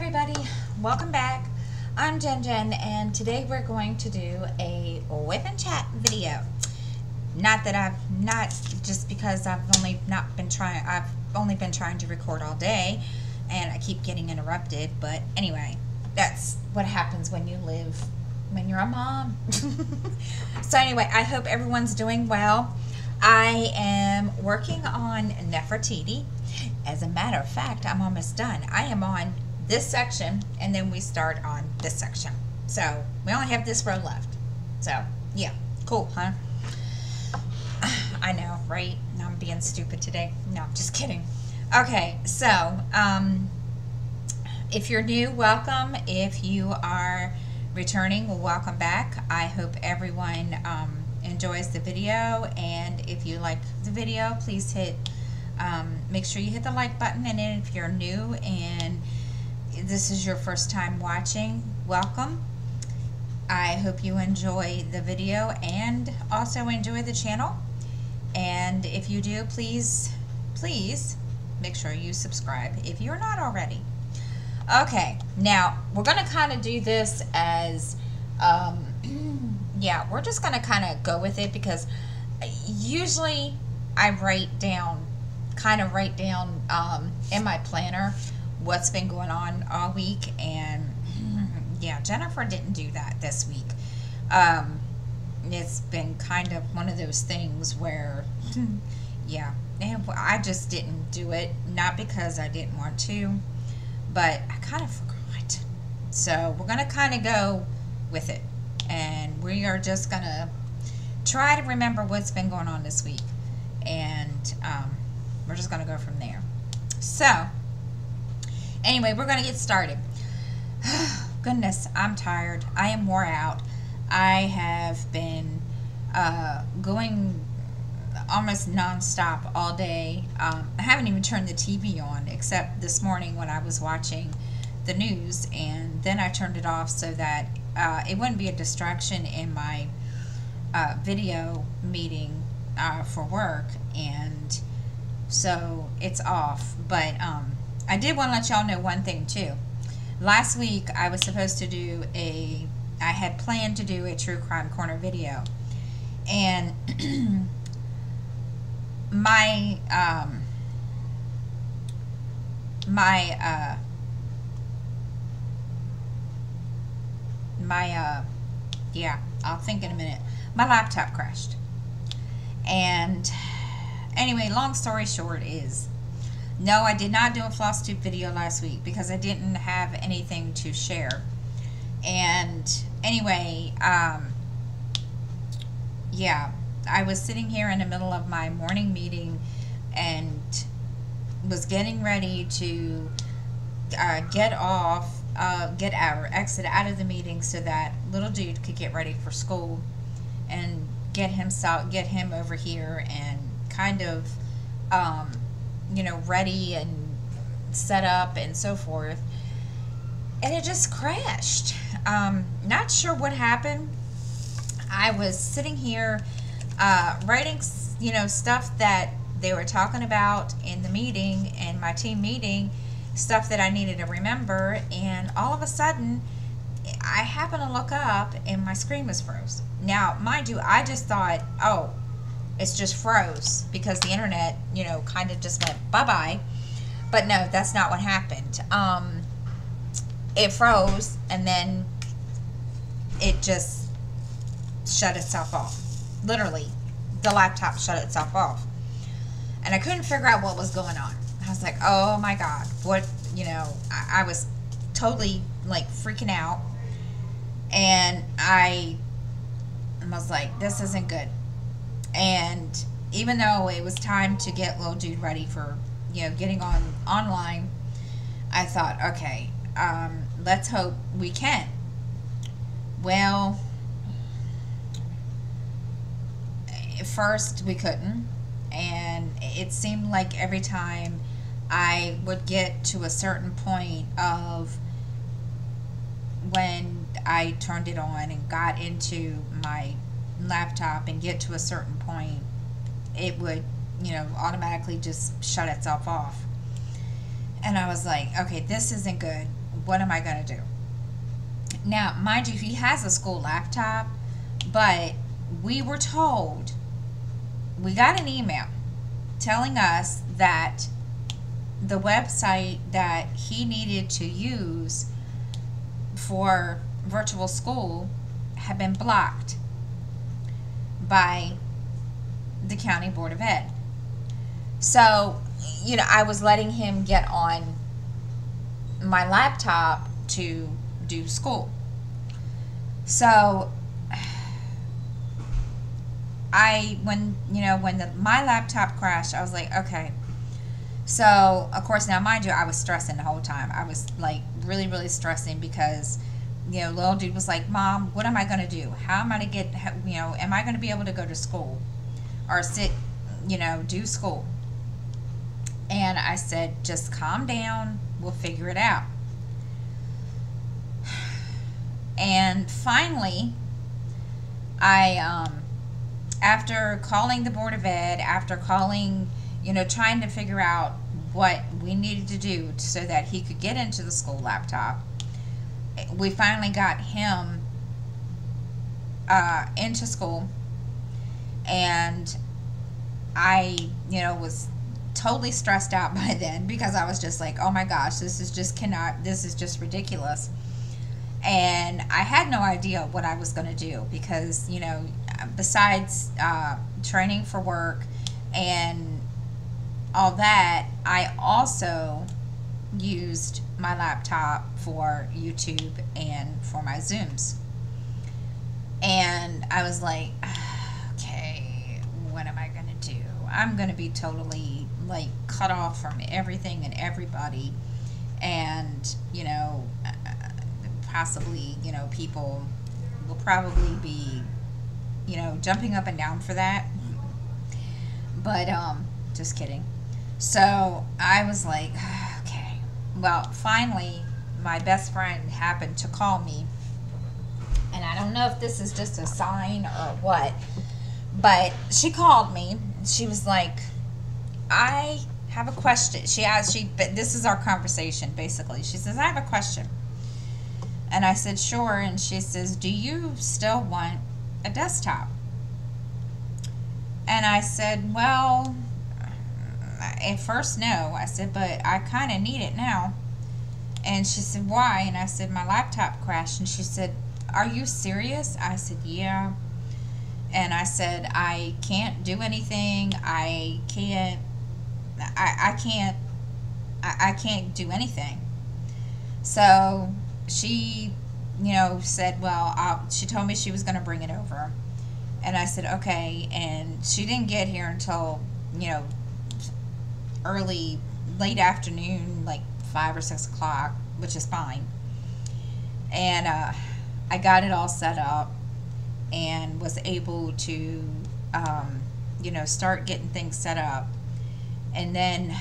everybody, welcome back. I'm Jen and today we're going to do a whip and chat video. Not just because I've only been trying to record all day and I keep getting interrupted, but anyway, that's what happens when you're a mom. So anyway, I hope everyone's doing well. I am working on Nefertiti. As a matter of fact, I'm almost done. I am on this section, and then we start on this section. So we only have this row left. So yeah, cool, huh? I know, right? No, I'm being stupid today. No, I'm just kidding. Okay, so if you're new, welcome. If you are returning, well, welcome back. I hope everyone enjoys the video, and if you like the video, please make sure you hit the like button. And then if you're new and this is your first time watching, welcome. I hope you enjoy the video and also enjoy the channel. And if you do, please make sure you subscribe if you're not already. Okay, now we're going to kind of do this as yeah, we're just going to kind of go with it, because usually I write down in my planner what's been going on all week, and yeah, Jennifer didn't do that this week. It's been kind of one of those things where yeah, and I just didn't do it, not because I didn't want to, but I kind of forgot. So we're going to kind of go with it, and we are just going to try to remember what's been going on this week, and we're just going to go from there. So anyway, we're going to get started. Goodness, I'm tired. I am wore out. I have been going almost non-stop all day. I haven't even turned the TV on, except this morning when I was watching the news, and then I turned it off so that it wouldn't be a distraction in my video meeting for work, and so it's off. But I did want to let y'all know one thing too. Last week I was supposed to do I had planned to do a True Crime Corner video, and yeah, I'll think in a minute. My laptop crashed. And anyway, long story short is, no, I did not do a floss tube video last week because I didn't have anything to share. And anyway, yeah, I was sitting here in the middle of my morning meeting and was getting ready to exit out of the meeting so that little dude could get ready for school and get him over here and kind of you know, ready and set up and so forth, and it just crashed. Not sure what happened. I was sitting here writing, you know, stuff that they were talking about in the meeting, in my team meeting, stuff that I needed to remember, and all of a sudden I happened to look up and my screen was froze. Now, mind you, I just thought, oh, it's just froze because the internet, you know, kind of just went bye-bye. But no, that's not what happened. It froze, and then it just shut itself off. Literally, the laptop shut itself off. And I couldn't figure out what was going on. I was like, oh my God, what, you know, I was totally like freaking out. And I was like, this isn't good. And even though it was time to get little dude ready for, you know, getting online, I thought, okay, let's hope we can. Well, at first we couldn't, and it seemed like every time I would get to a certain point of when I turned it on and got into my laptop and get to a certain point, it would, you know, automatically just shut itself off. And I was like, okay, this isn't good. what am I going to do? Now, mind you, he has a school laptop, but we were told, we got an email telling us that the website that he needed to use for virtual school had been blocked by the County Board of Ed. So, you know, I was letting him get on my laptop to do school. So when my laptop crashed, I was like, okay. So, of course, now mind you, I was stressing the whole time. I was like really, really stressing because, you know, little dude was like, Mom, what am I going to do? How am I going to get, you know, am I going to be able to go to school or sit, you know, do school? And I said, just calm down. We'll figure it out. And finally, after calling the Board of Ed, after calling, you know, trying to figure out what we needed to do so that he could get into the school laptop, we finally got him into school. And I, you know, was totally stressed out by then because I was just like, oh my gosh, this is just ridiculous. And I had no idea what I was going to do because, you know, besides training for work and all that, I also used my laptop for YouTube and for my Zooms. And I was like, okay, what am I going to do? I'm going to be totally like cut off from everything and everybody. And, you know, possibly, you know, people will probably be, you know, jumping up and down for that. But, just kidding. So I was like, okay. Well, finally, my best friend happened to call me. And I don't know if this is just a sign or what, but she called me. She was like, I have a question. But this is our conversation, basically. She says, I have a question. And I said, sure. And she says, do you still want a desktop? And I said, well, at first, no. I said, but I kind of need it now. And she said, why? And I said, my laptop crashed. And she said, are you serious? I said, yeah. And I said, I can't do anything. I can't do anything. So she, you know, said, well, she told me she was going to bring it over. And I said, okay. And she didn't get here until, you know, late afternoon, like 5 or 6 o'clock, which is fine. And I got it all set up and was able to, you know, start getting things set up. And then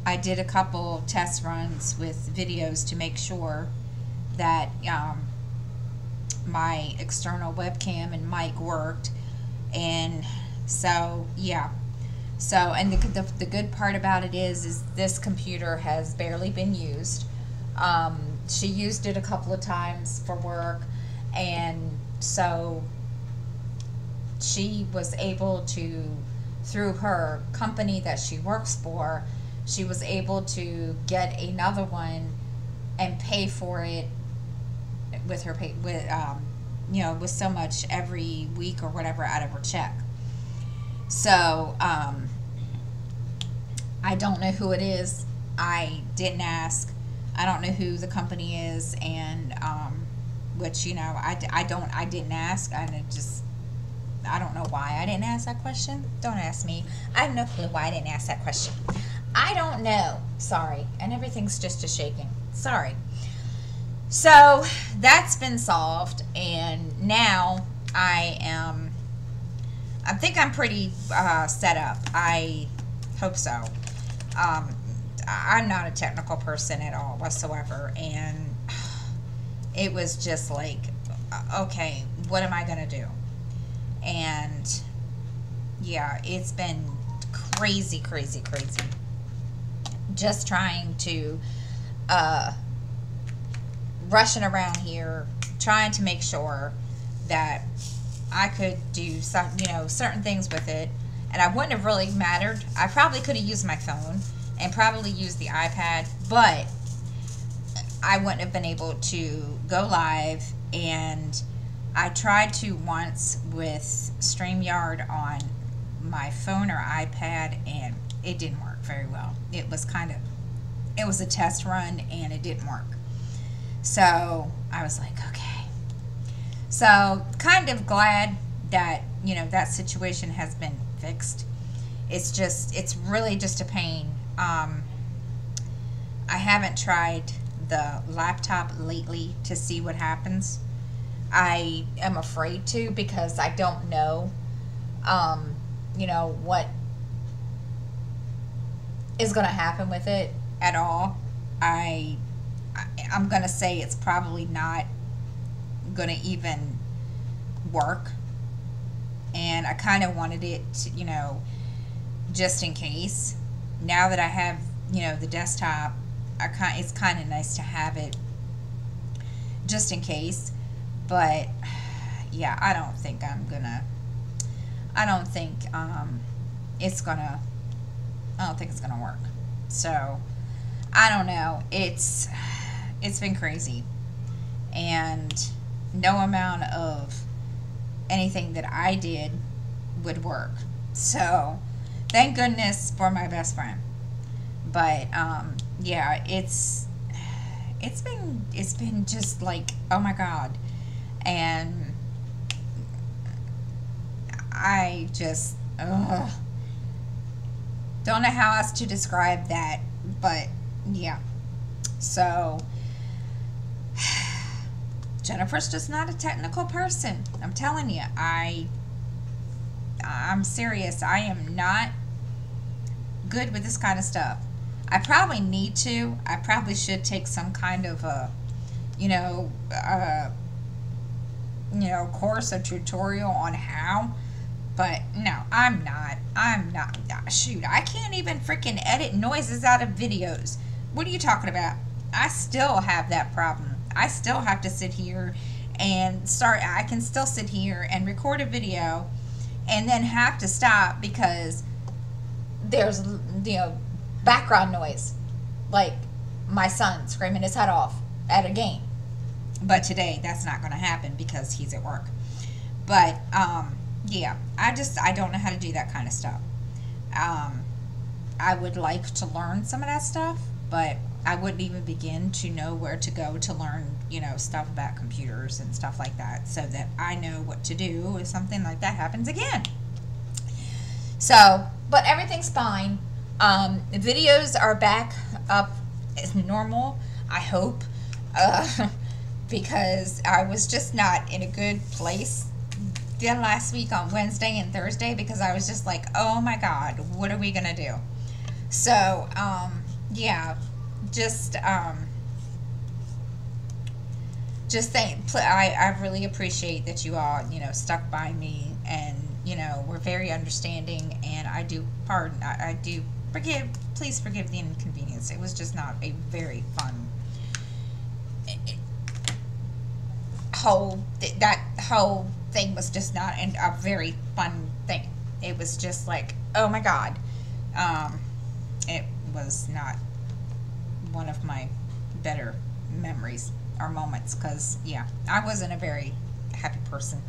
I did a couple test runs with videos to make sure that my external webcam and mic worked. And so, yeah. So, and the good part about it is this computer has barely been used. She used it a couple of times for work, and so she was able to, through her company that she works for, she was able to get another one and pay for it with her you know, with so much every week or whatever out of her check. So I don't know who it is. I didn't ask. I don't know who the company is, and which, you know, I didn't ask. I don't know why I didn't ask that question. Don't ask me. I have no clue why I didn't ask that question. I don't know. Sorry. And everything's just a shaking. Sorry. So that's been solved, and now I think I'm pretty set up. I hope so. I'm not a technical person at all whatsoever, and it was just like, okay, what am I gonna do? And yeah, it's been crazy. just trying to, uh, rushing around here, trying to make sure that I could do some, certain things with it, and I wouldn't have really mattered. I probably could have used my phone and probably used the iPad, but I wouldn't have been able to go live. And I tried to once with StreamYard on my phone or iPad, and it didn't work very well. It was a test run, and it didn't work. So I was like, okay. So kind of glad that, that situation has been fixed. It's really just a pain. I haven't tried the laptop lately to see what happens. I am afraid to, because I don't know, what is going to happen with it at all. I'm going to say it's probably not going to even work. And I kind of wanted it to, just in case. Now that I have, the desktop, it's kind of nice to have it just in case. But yeah, I don't think it's gonna work. So I don't know. It's been crazy, and no amount of anything that I did would work. So thank goodness for my best friend. But yeah, it's been just like, oh my God. And I just don't know how else to describe that. But yeah, so Jennifer's just not a technical person. I'm telling you, I'm serious. I am not good with this kind of stuff. I probably need to. I probably should take some kind of a, course or tutorial on how. But no, I'm not. Shoot, I can't even freaking edit noises out of videos. What are you talking about? I still have that problem. I still have to sit here and I can still sit here and record a video and then have to stop because there's, background noise. Like my son screaming his head off at a game. But today that's not going to happen because he's at work. But, yeah, I don't know how to do that kind of stuff. I would like to learn some of that stuff, but I wouldn't even begin to know where to go to learn, stuff about computers and stuff like that, so that I know what to do if something like that happens again. So, but everything's fine. The videos are back up as normal, I hope, because I was just not in a good place last week on Wednesday and Thursday, because I was just like, oh my God, what are we gonna do? So, yeah, I really appreciate that you all, stuck by me, and, were very understanding, and I do please forgive the inconvenience. It was just not a very fun that whole thing was just not a very fun thing. It was just like, oh my God. It was not one of my better memories or moments, because yeah, I wasn't a very happy person.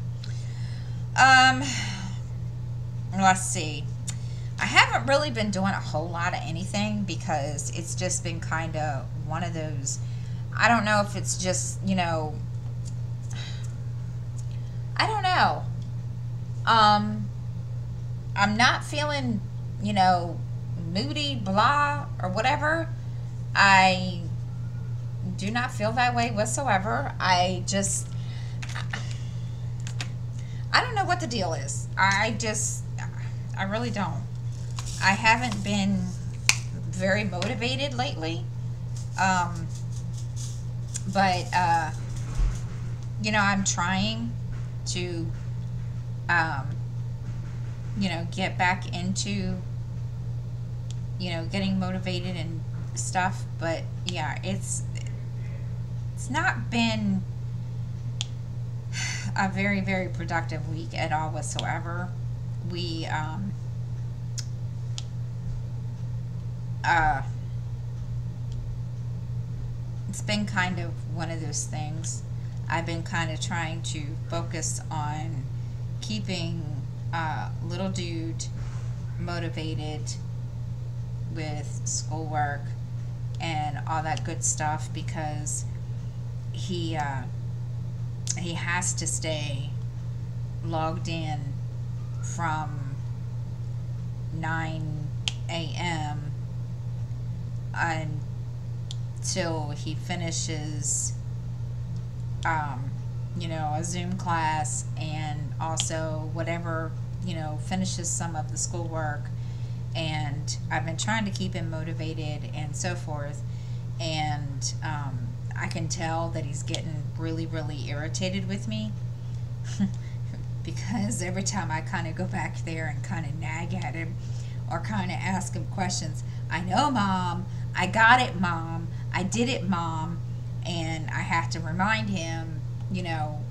Let's see. I haven't really been doing a whole lot of anything, because it's just been kind of one of those, I don't know if it's just, I don't know. I'm not feeling, moody, blah, or whatever. I do not feel that way whatsoever. I don't know what the deal is. I really don't. I haven't been very motivated lately. But, I'm trying to, get back into you know, getting motivated and stuff. But yeah, it's not been a very, very productive week at all whatsoever. We it's been kind of one of those things. I've been kind of trying to focus on keeping little dude motivated with schoolwork and all that good stuff, because he has to stay logged in from 9 a.m. until he finishes you know, a Zoom class, and also whatever, you know, finishes some of the schoolwork. And I've been trying to keep him motivated and so forth. And I can tell that he's getting really, really irritated with me because every time I kind of go back there and kind of nag at him or kind of ask him questions, I know, Mom, I got it, Mom, I did it, Mom. And I have to remind him, you know,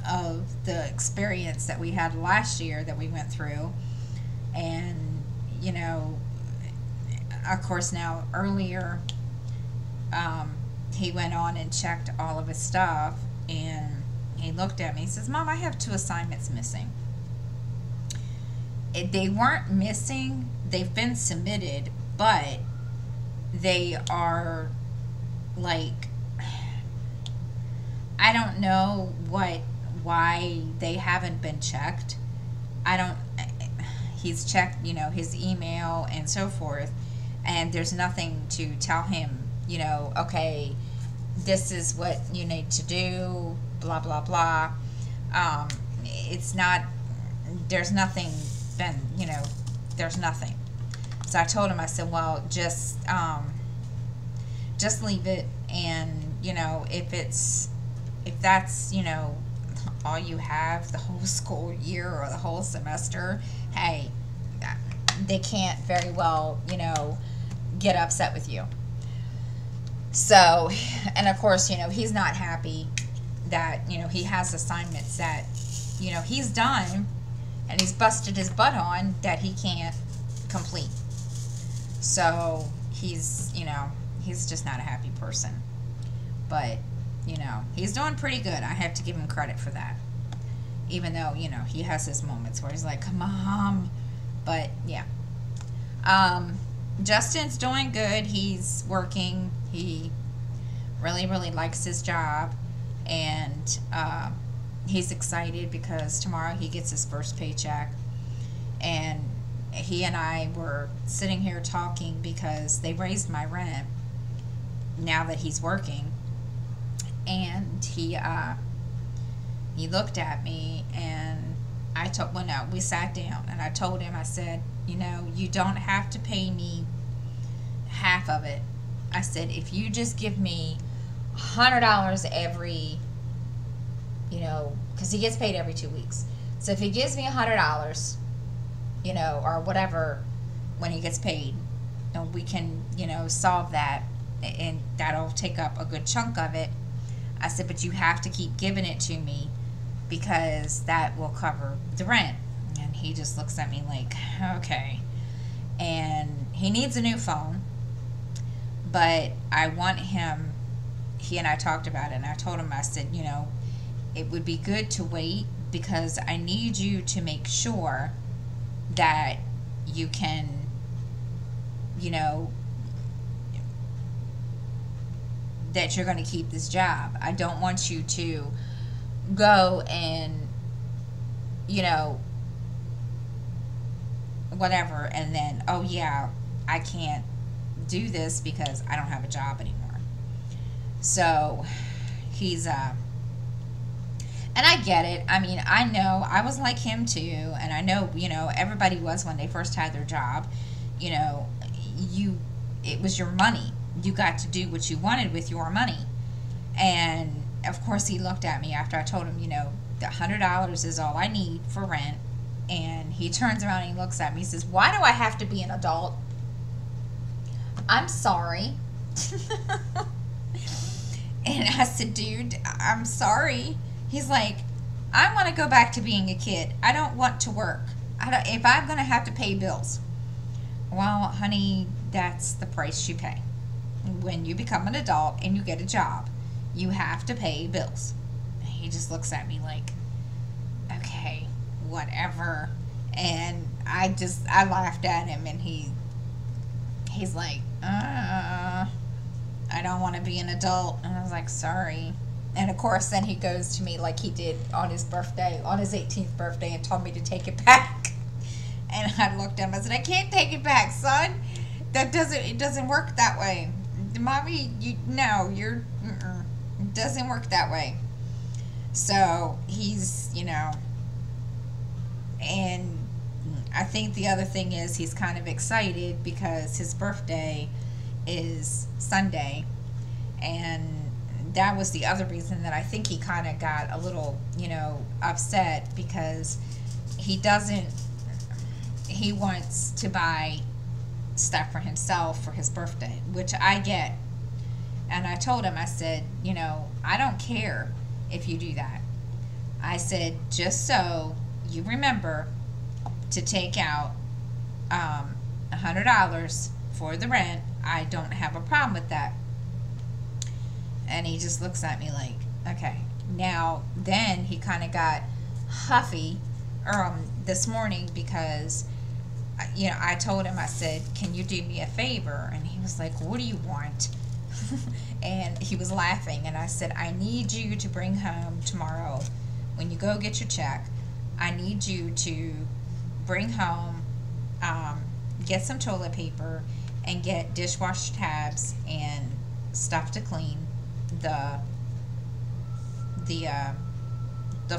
of the experience that we had last year that we went through. And, you know, of course, now earlier, he went on and checked all of his stuff, and he looked at me, he says, Mom, I have 2 assignments missing. They weren't missing, they've been submitted, but they are like, I don't know why they haven't been checked. He's checked, you know, his email and so forth, and there's nothing to tell him, you know, okay, this is what you need to do, blah, blah, blah. It's not, there's nothing been, you know, there's nothing. So I told him, I said, well, just leave it, and, you know, if that's, you know, all you have the whole school year or the whole semester, hey, they can't very well, you know, get upset with you. So, and of course, you know, he's not happy that, you know, he has assignments that, you know, he's done and he's busted his butt on that he can't complete. So he's, you know, he's just not a happy person. But, you know, he's doing pretty good. I have to give him credit for that. Even though, you know, he has his moments where he's like, come on. But, yeah. Justin's doing good. He's working. He really, really likes his job. And he's excited because tomorrow he gets his first paycheck. And he and I were sitting here talking because they raised my rent now that he's working. And he looked at me, and I told, well, no, we sat down, and I told him, I said, you know, you don't have to pay me half of it. I said, if you just give me $100 every, you know, because he gets paid every 2 weeks. So if he gives me $100, you know, or whatever, when he gets paid, you know, we can, you know, solve that, and that'll take up a good chunk of it. I said, but you have to keep giving it to me because that will cover the rent. And he just looks at me like, okay. And he needs a new phone, but I want him, he and I talked about it, and I told him, I said, you know, it would be good to wait because I need you to make sure that you can, you know, that you're going to keep this job. I don't want you to go and, you know, whatever, and then, oh yeah, I can't do this because I don't have a job anymore. So he's and I get it. I mean, I know I was like him too, and I know, you know, everybody was when they first had their job. You know, it was your money. You got to do what you wanted with your money. And of course he looked at me after I told him, you know, the $100 is all I need for rent. And he turns around and he looks at me, he says, why do I have to be an adult? I'm sorry. And I said, dude, I'm sorry. He's like, I want to go back to being a kid. I don't want to work. If I'm going to have to pay bills. Well, honey, that's the price you pay. When you become an adult and you get a job, you have to pay bills. And he just looks at me like, okay, whatever. And I laughed at him, and he's like, I don't want to be an adult. And I was like, sorry. And of course, then he goes to me like he did on his birthday, on his 18th birthday, and told me to take it back. And I looked at him, I said, I can't take it back, son. It doesn't work that way. Mommy, it doesn't work that way. So he's, and I think the other thing is he's kind of excited because his birthday is Sunday, and that was the other reason that I think he kind of got a little, upset, because he wants to buy stuff for himself for his birthday, which I get. And I told him, I said, I don't care if you do that. I said, just so you remember to take out $100 for the rent. I don't have a problem with that. And he just looks at me like, okay. Now, then he kind of got huffy this morning because, I told him, I said, can you do me a favor? And he was like, what do you want? And he was laughing. And I said, I need you to bring home tomorrow, when you go get your check, I need you to bring home, get some toilet paper and get dishwasher tabs and stuff to clean the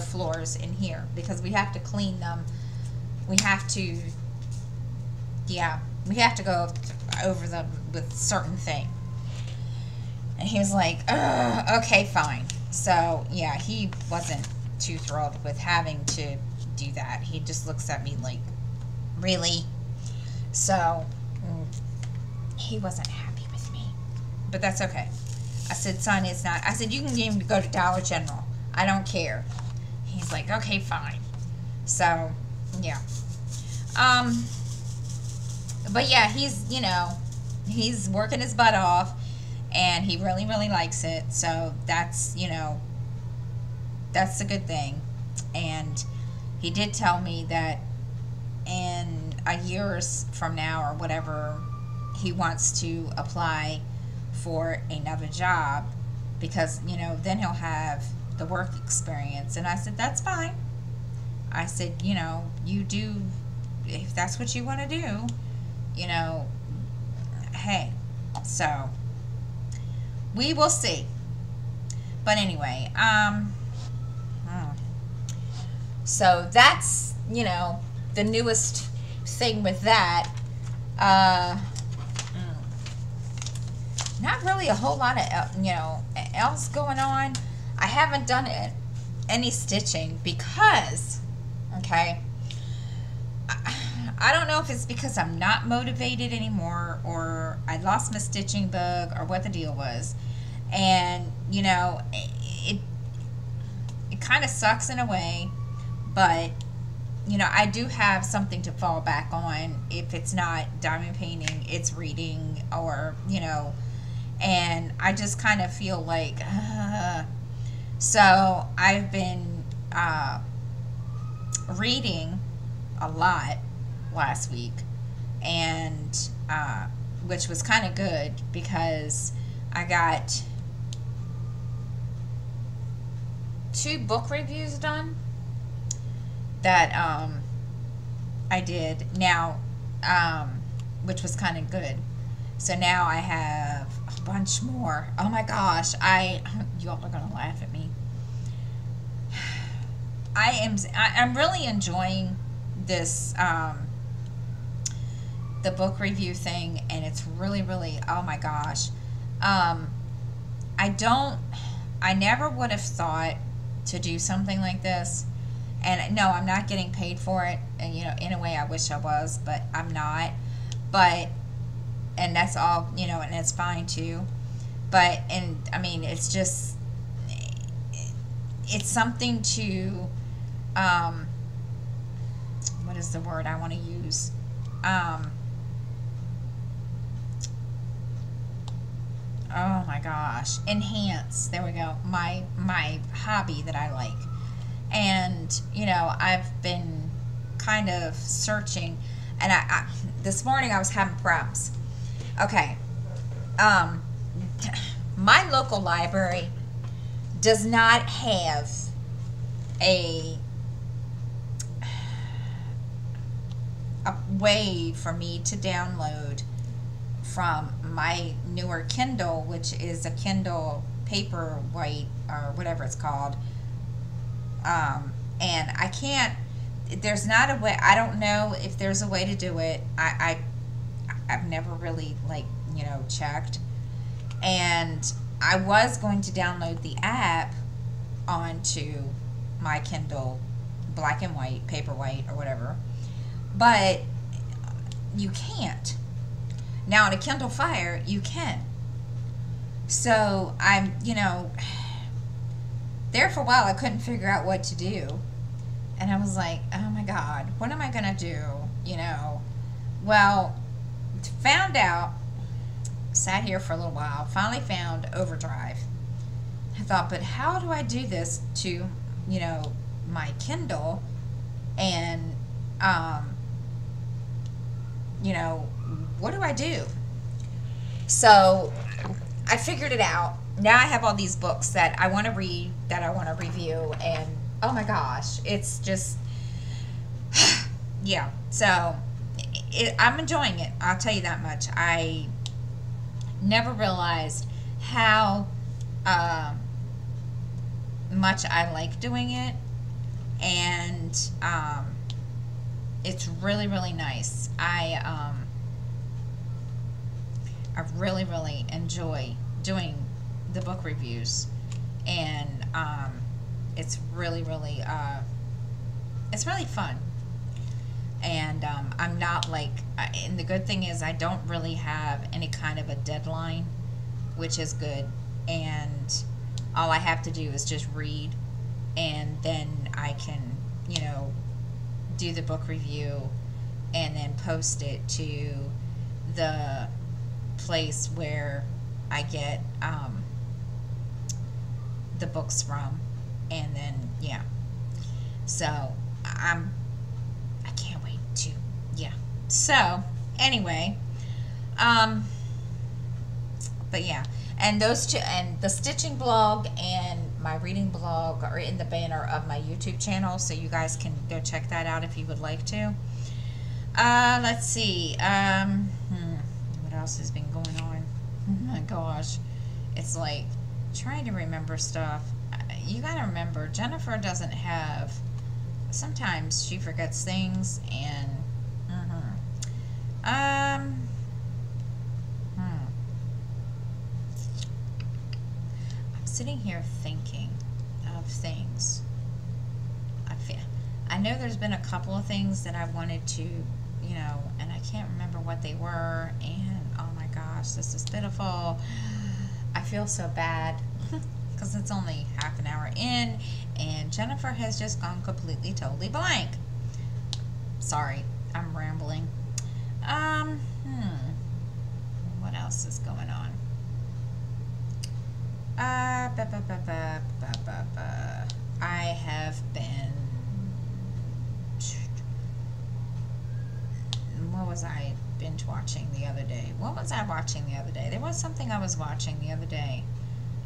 floors in here, because we have to clean them. We have to go over them with certain thing. And he was like, okay, fine. So yeah, he wasn't too thrilled with having to do that. He just looks at me like, really? So he wasn't happy with me, but that's okay. I said, son, it's not. I said, you can even go to Dollar General. I don't care. He's like, okay, fine. So, yeah. But yeah, he's working his butt off, and he really, really likes it. So that's, that's a good thing. And he did tell me that in a year from now or whatever, he wants to apply for another job, because then he'll have the work experience. And I said, that's fine. I said, you do, if that's what you want to do, hey. So we will see. But anyway, so that's the newest thing with that. Not really a whole lot of else going on. I haven't done any stitching because, okay, I don't know if it's because I'm not motivated anymore, or I lost my stitching bug, or what the deal was. And it kind of sucks in a way, but I do have something to fall back on. If it's not diamond painting, it's reading, or and I just kind of feel like, so I've been reading a lot last week, and which was kind of good, because I got 2 book reviews done that I did now, which was kind of good. So now I have a bunch more. Oh my gosh, you all are gonna laugh at me. I'm really enjoying this the book review thing, and it's really, really, oh my gosh. I never would have thought to do something like this. And no, I'm not getting paid for it. And in a way I wish I was, but I'm not. But and that's all, you know, and it's fine too. But, and I mean, it's just, it's something to, what is the word I want to use? Oh my gosh, enhance, there we go, my hobby that I like. And, you know, I've been kind of searching, and I this morning I was having problems. Okay, my local library does not have a way for me to download from my newer Kindle, which is a Kindle Paperwhite or whatever it's called. And I can't, there's not a way, I don't know if there's a way to do it. I've never really, like, you know, checked. And I was going to download the app onto my Kindle black and white, Paperwhite or whatever, but you can't. Now on a Kindle Fire, you can. So I'm, you know, there for a while I couldn't figure out what to do. And I was like, oh my God, what am I going to do? You know, well, found out, sat here for a little while, finally found Overdrive. I thought, but how do I do this to, you know, my Kindle? And, you know, what do I do? So I figured it out. Now I have all these books that I want to read, that I want to review, and oh my gosh, it's just, yeah. So I'm enjoying it. I'll tell you that much. I never realized how much I like doing it, and it's really, really nice. I really, really enjoy doing the book reviews, and it's really, really it's really fun. And I'm not like, and the good thing is I don't really have any kind of a deadline, which is good. And all I have to do is just read, and then I can, you know, do the book review and then post it to the place where I get the books from, and then yeah. So I can't wait to, yeah. So anyway, but yeah, and those two, and the stitching blog and my reading blog are in the banner of my YouTube channel, so you guys can go check that out if you would like to. Let's see, what else has been going on? Oh my gosh, it's like trying to remember stuff. You gotta remember, Jennifer doesn't have, sometimes she forgets things, and I'm sitting here thinking of things. I know there's been a couple of things that I wanted to, you know, and I can't remember what they were, and oh my gosh, this is pitiful. I feel so bad because it's only half an hour in, and Jennifer has just gone completely, totally blank. Sorry, I'm rambling. What else is going on? I have been, what was I binge watching the other day? What was I watching the other day? There was something I was watching the other day.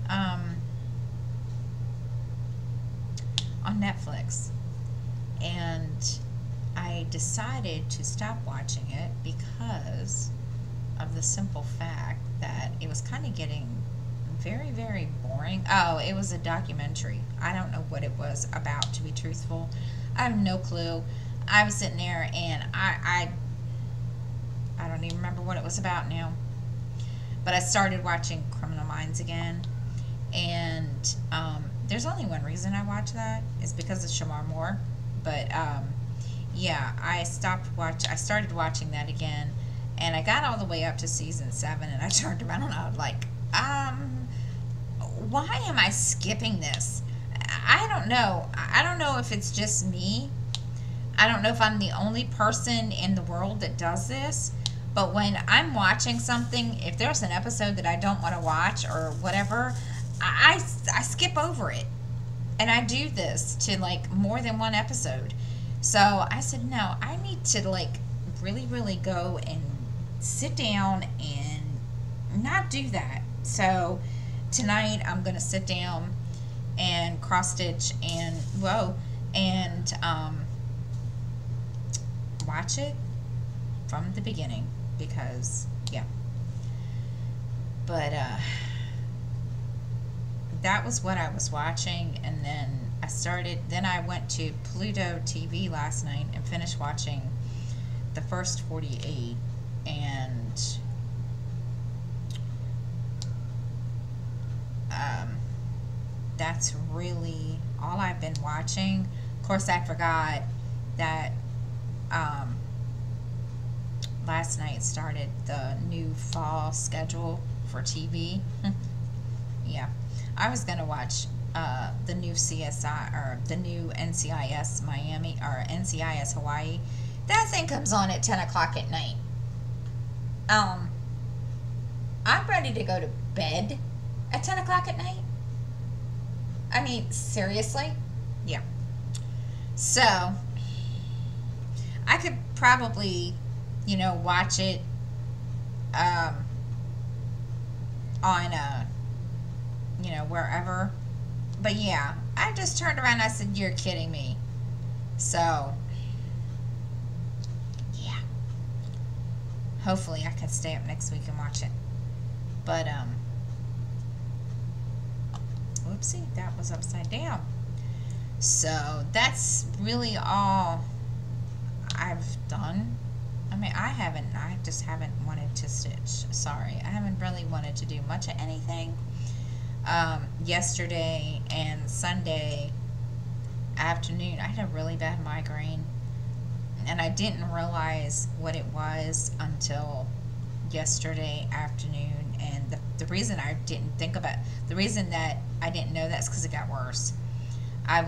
On Netflix, and I decided to stop watching it because of the simple fact that it was kind of getting very, very boring. Oh, it was a documentary. I don't know what it was about, to be truthful. I have no clue. I was sitting there, and I don't even remember what it was about now. But I started watching Criminal Minds again, and there's only one reason I watch that, is because of Shamar Moore. But yeah, I started watching that again, And I got all the way up to season 7, and I turned around and I was like, why am I skipping this? I don't know. I don't know if it's just me. I don't know if I'm the only person in the world that does this. But when I'm watching something, if there's an episode that I don't want to watch or whatever, I skip over it. And I do this to like more than one episode. So I said, no, I need to like really, really go and sit down and not do that. So tonight I'm going to sit down and cross stitch and watch it from the beginning, because yeah. But that was what I was watching. And then I went to Pluto TV last night and finished watching the first 48, and that's really all I've been watching. Of course, I forgot that last night started the new fall schedule for TV. Yeah, I was gonna watch the new CSI or the new NCIS Miami or NCIS Hawaii. That thing comes on at 10 o'clock at night. I'm ready to go to bed at 10 o'clock at night. I mean, seriously? Yeah. So, I could probably, watch it on, wherever. But yeah, I just turned around and I said, you're kidding me. So, yeah. Hopefully I can stay up next week and watch it. But, whoopsie, that was upside down. So that's really all I've done. I mean, I just haven't wanted to stitch. Sorry, I haven't really wanted to do much of anything. Yesterday and Sunday afternoon, I had a really bad migraine, and I didn't realize what it was until yesterday afternoon. And the reason I didn't think about the reason that I didn't know that's because it got worse. I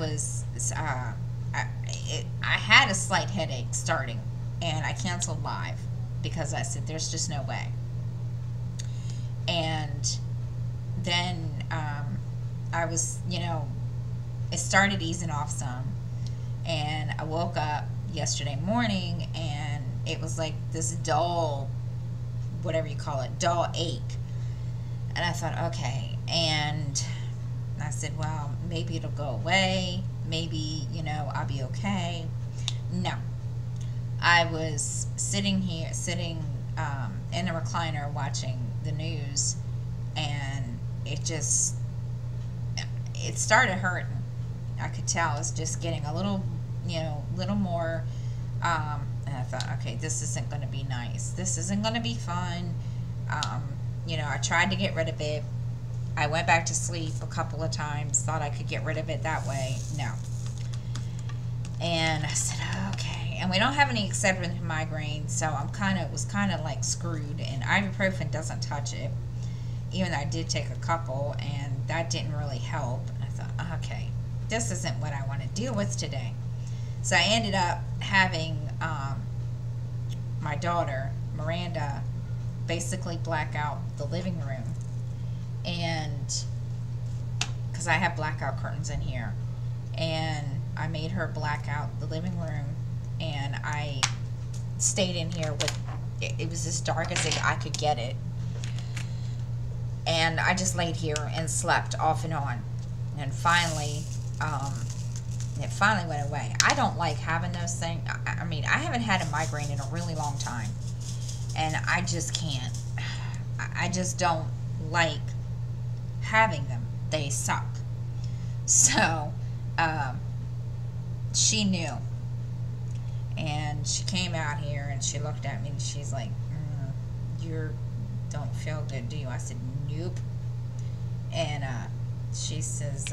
had a slight headache starting, and I canceled live because I said there's just no way. And then I was, it started easing off some, and I woke up yesterday morning and it was like this dull, whatever you call it, dull ache. And I thought, okay. And I said, well, maybe it'll go away. Maybe, I'll be okay. No. I was sitting in a recliner watching the news, and it started hurting. I could tell it was just getting a little, little more, and I thought, okay, this isn't going to be nice. This isn't going to be fun. I tried to get rid of it. I went back to sleep a couple of times, thought I could get rid of it that way. No. And I said, okay. And we don't have any Excedrin for migraine, so was kind of like screwed. And ibuprofen doesn't touch it, even though I did take a couple, and that didn't really help. And I thought, okay, this isn't what I want to deal with today. So I ended up having my daughter, Miranda, basically black out the living room. And because I have blackout curtains in here, and I made her black out the living room, and I stayed in here with it was as dark as I could get it, and I just laid here and slept off and on, and finally it finally went away. I don't like having those things. I mean, I haven't had a migraine in a really long time, and I just can't. I just don't like having them. They suck. So she knew, and she came out here and she looked at me and she's like, you don't feel good, do you? I said, nope. And she says,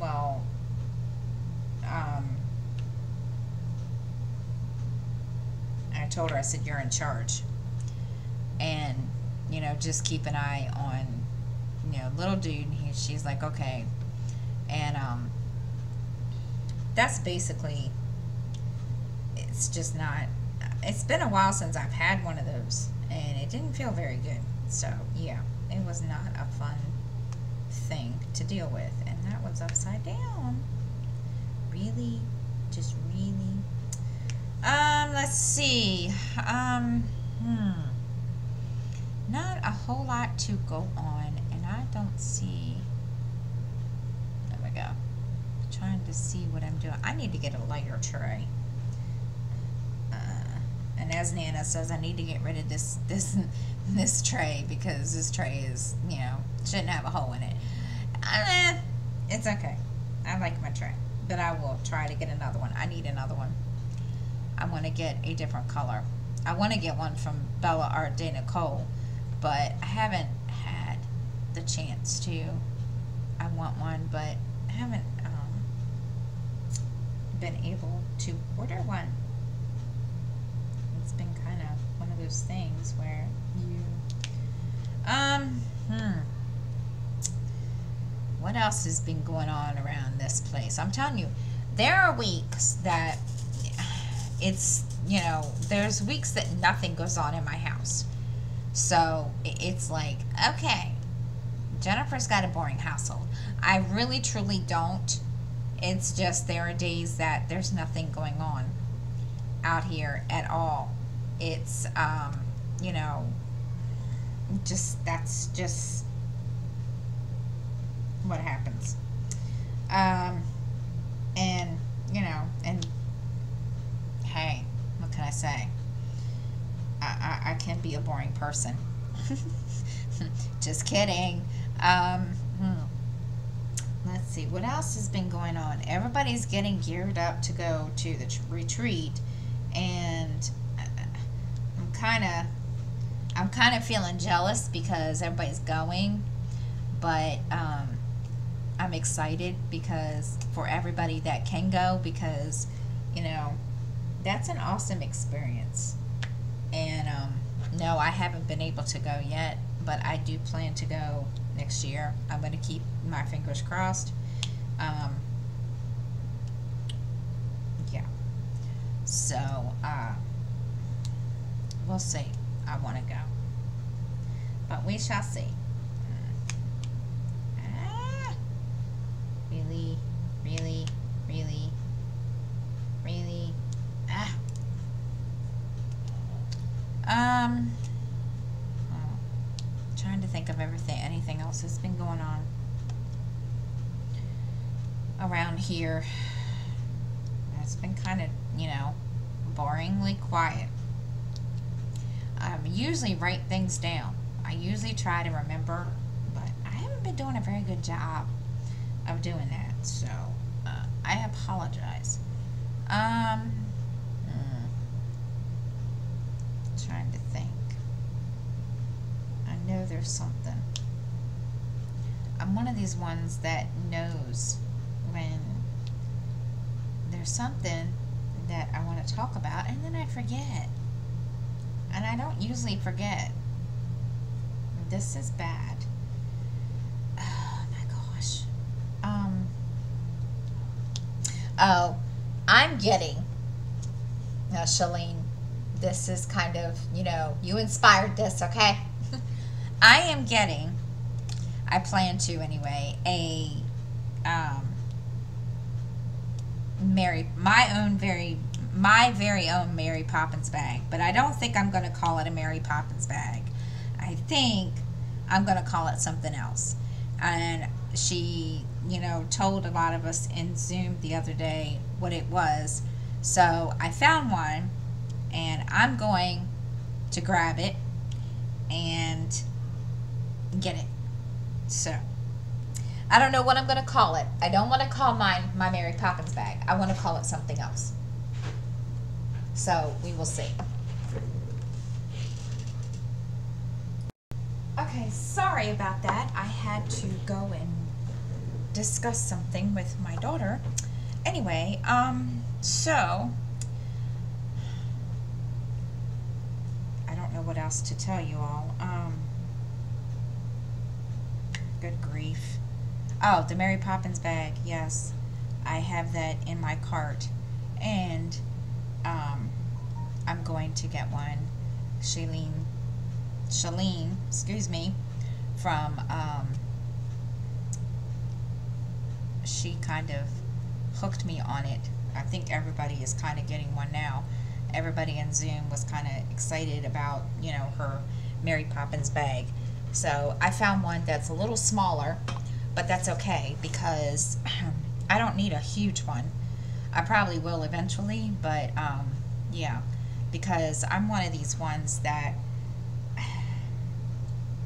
well, I I told her, I said, you're in charge. And, you know, just keep an eye on, you know, little dude. She's like, okay. And that's basically, it's just not, it's been a while since I've had one of those, and it didn't feel very good. So, yeah, it was not a fun thing to deal with. And that was upside down. Really, just really. Let's see. Not a whole lot to go on, and I don't see. There we go. Trying to see what I'm doing. I need to get a lighter tray. And as Nana says, I need to get rid of this tray, because this tray is, you know, shouldn't have a hole in it. It's okay. I like my tray, but I will try to get another one. I need another one. I want to get a different color. I want to get one from Bella Art de Nicole, but I haven't had the chance to. I want one, but I haven't been able to order one. It's been kind of one of those things where you what else has been going on around this place? I'm telling you, there are weeks that it's, you know, there's weeks that nothing goes on in my house. So it's like, okay, Jennifer's got a boring household. I really truly don't. It's just there are days that there's nothing going on out here at all. It's you know, just, that's just what happens. And you know, and hey, what can I say? I can be a boring person. Just kidding. Let's see, what else has been going on? Everybody's getting geared up to go to the retreat, and I'm kind of feeling jealous because everybody's going, but I'm excited because for everybody that can go, because, you know, that's an awesome experience. And no, I haven't been able to go yet, but I do plan to go next year. I'm going to keep my fingers crossed. Yeah. So, we'll see. I want to go. But we shall see. Really, really, really, really. Trying to think of anything else that's been going on around here. It's been kind of, you know, boringly quiet. I usually write things down. I usually try to remember, but I haven't been doing a very good job of doing that, so I apologize. Trying to think. I know there's something. I'm one of these ones that knows when there's something that I want to talk about, and then I forget. And I don't usually forget. This is bad. Oh my gosh. Oh, I'm getting, now Shalene, this is kind of, you know, you inspired this, okay? I am getting, I plan to anyway, a my very own Mary Poppins bag, but I don't think I'm going to call it a Mary Poppins bag. I think I'm going to call it something else. And she, you know, told a lot of us in Zoom the other day what it was. So I found one, and I'm going to grab it and get it. So I don't know what I'm going to call it. I don't want to call mine my Mary Poppins bag. I want to call it something else. So we will see. Okay, sorry about that. I had to go and discuss something with my daughter. Anyway, so what else to tell you all. Good grief. Oh, the Mary Poppins bag. Yes, I have that in my cart, and I'm going to get one. Shalene, excuse me, from she kind of hooked me on it. I think everybody is kind of getting one now. Everybody in Zoom was kind of excited about, you know, her Mary Poppins bag. So I found one that's a little smaller, but that's okay because I don't need a huge one. I probably will eventually, but yeah, because I'm one of these ones that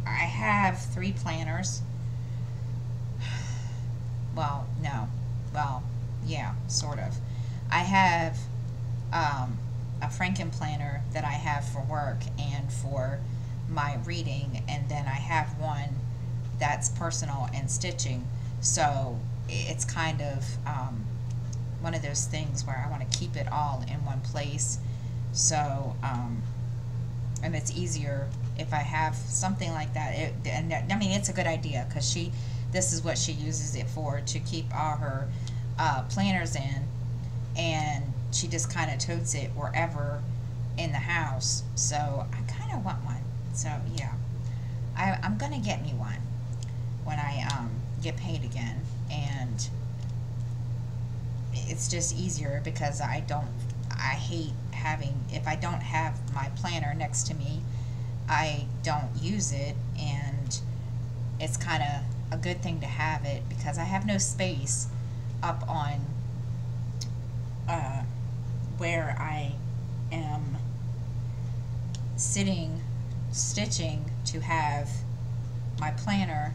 I have 3 planners. Well, no. Well, yeah, sort of. I have a Franken planner that I have for work and for my reading, and then I have one that's personal and stitching. So it's kind of one of those things where I want to keep it all in one place. So and it's easier if I have something like that. I mean, it's a good idea because this is what she uses it for, to keep all her planners in, and she just kind of totes it wherever in the house. So I kind of want one. So yeah, I'm gonna get me one when I get paid again, and it's just easier because I hate having, if I don't have my planner next to me, I don't use it, and it's kind of a good thing to have it because I have no space up on where I am sitting stitching to have my planner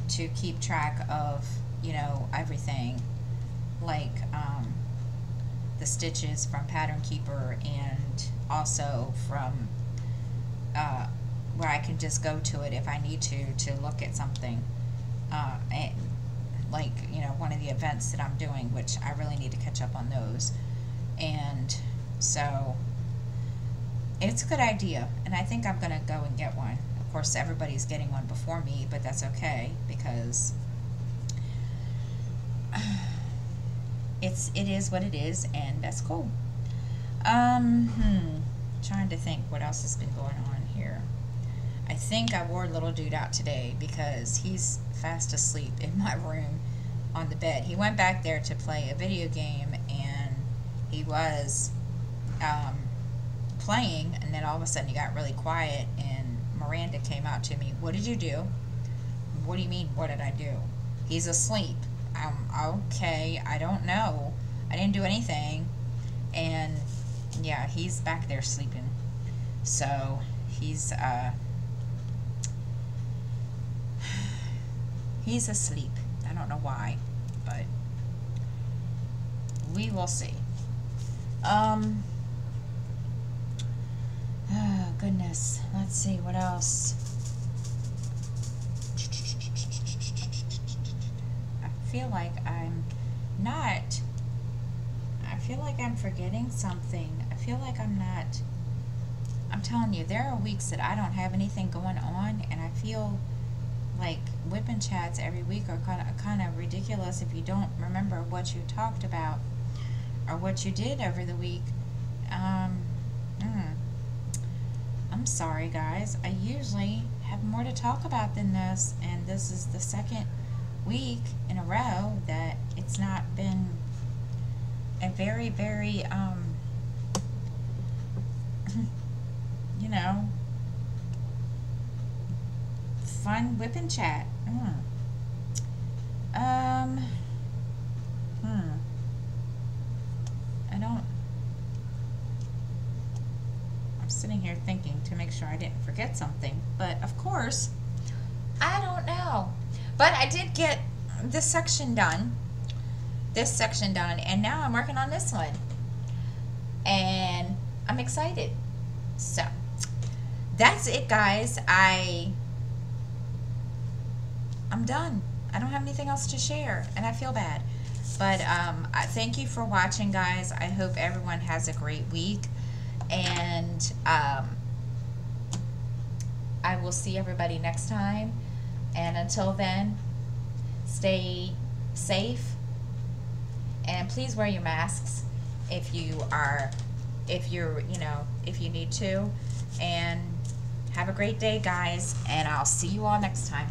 to keep track of, you know, everything, like the stitches from Pattern Keeper, and also from where I can just go to it if I need to look at something, and like, you know, one of the events that I'm doing, which I really need to catch up on those. And so it's a good idea, and I think I'm gonna go and get one. Of course, everybody's getting one before me, but that's okay because it is what it is, and that's cool. Trying to think what else has been going on here. I think I wore little dude out today because he's fast asleep in my room on the bed. He went back there to play a video game, and he was playing, and then all of a sudden he got really quiet, and Miranda came out to me. What did you do? What do you mean, what did I do? He's asleep. Okay, I don't know. I didn't do anything. And yeah, he's back there sleeping. So he's asleep. I don't know why, but we will see. Oh goodness, let's see what else. I feel like I'm forgetting something. I feel like I'm not. I'm telling you, there are weeks that I don't have anything going on, and I feel like Whip and Chats every week are kind of ridiculous if you don't remember what you talked about or what you did over the week. I'm sorry, guys. I usually have more to talk about than this, and this is the second week in a row that it's not been a very, very, you know, fun Whip and Chat. I'm sitting here thinking to make sure I didn't forget something, but of course, I don't know. But I did get this section done, and now I'm working on this one, and I'm excited. So that's it, guys. I'm done. I don't have anything else to share, and I feel bad. But I thank you for watching, guys. I hope everyone has a great week, And I will see everybody next time. And until then, stay safe, and please wear your masks if you need to. And have a great day, guys, and I'll see you all next time.